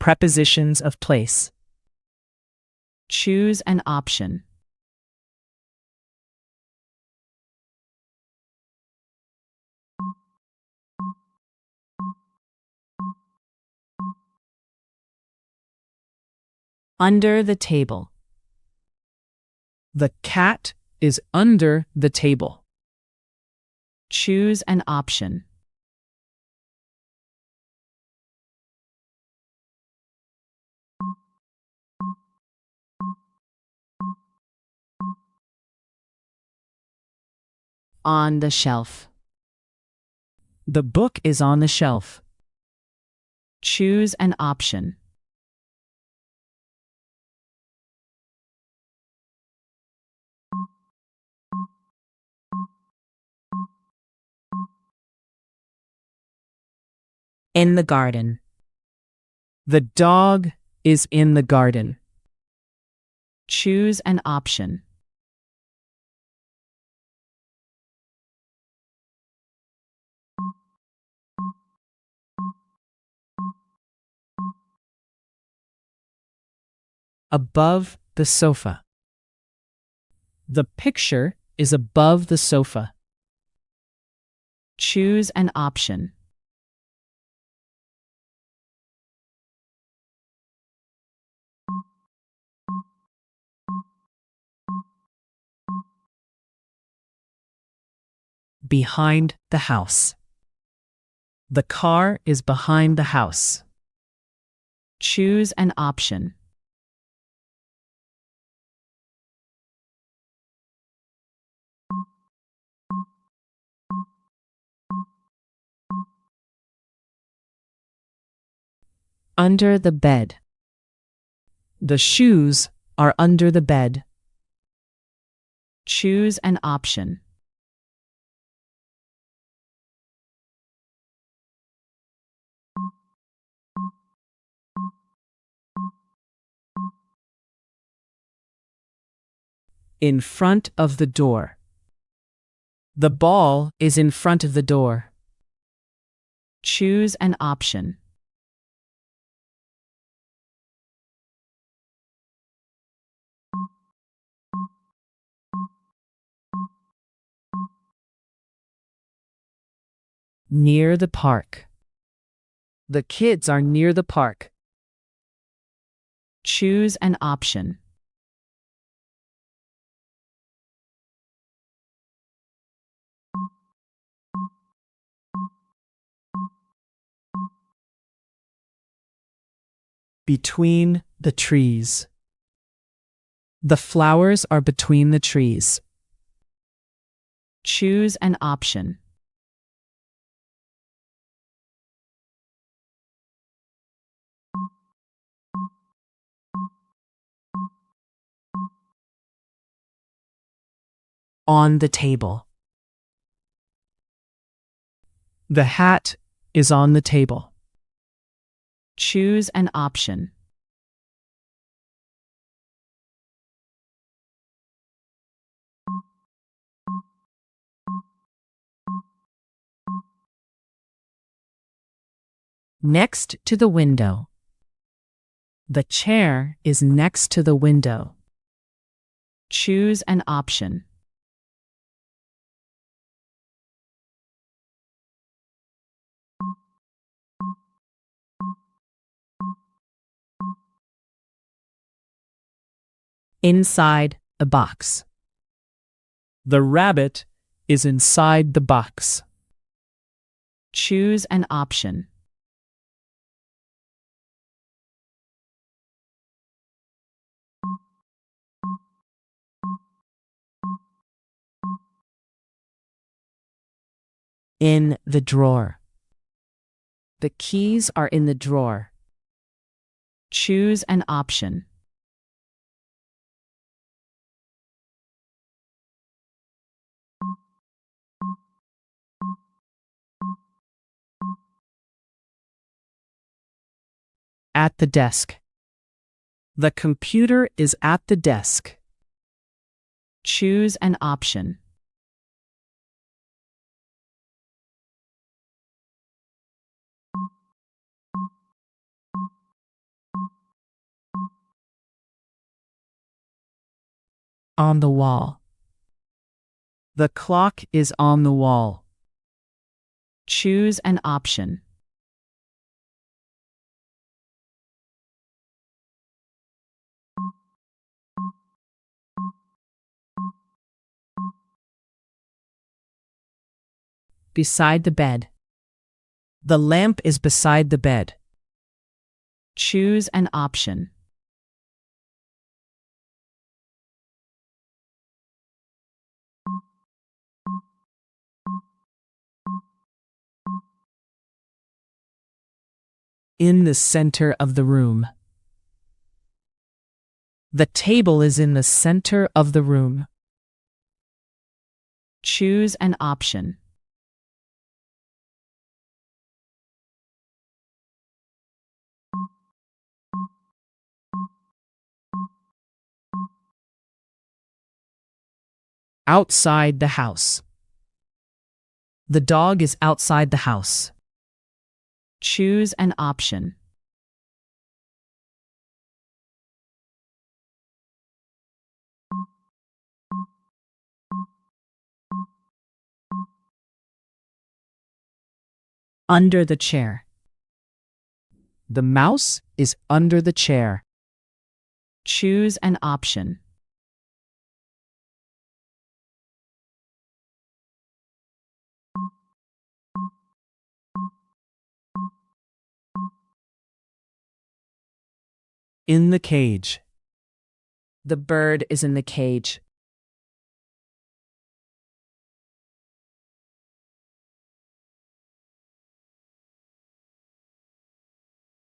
Prepositions of place. Choose an option. Under the table. The cat is under the table. Choose an option. On the shelf. The book is on the shelf. Choose an option. In the garden. The dog is in the garden. Choose an option. Above the sofa. The picture is above the sofa. Choose an option. Behind the house. The car is behind the house. Choose an option. Under the bed. The shoes are under the bed. Choose an option. In front of the door. The ball is in front of the door. Choose an option. Near the park. The kids are near the park. Choose an option. Between the trees. The flowers are between the trees. Choose an option. On the table. The hat is on the table. Choose an option. Next to the window. The chair is next to the window. Choose an option. Inside a box. The rabbit is inside the box. Choose an option. In the drawer. The keys are in the drawer. Choose an option. At the desk. The computer is at the desk. Choose an option. On the wall. The clock is on the wall. Choose an option. Beside the bed. The lamp is beside the bed. Choose an option. In the center of the room. The table is in the center of the room. Choose an option. Outside the house. The dog is outside the house. Choose an option. Under the chair. The mouse is under the chair. Choose an option. In the cage. The bird is in the cage.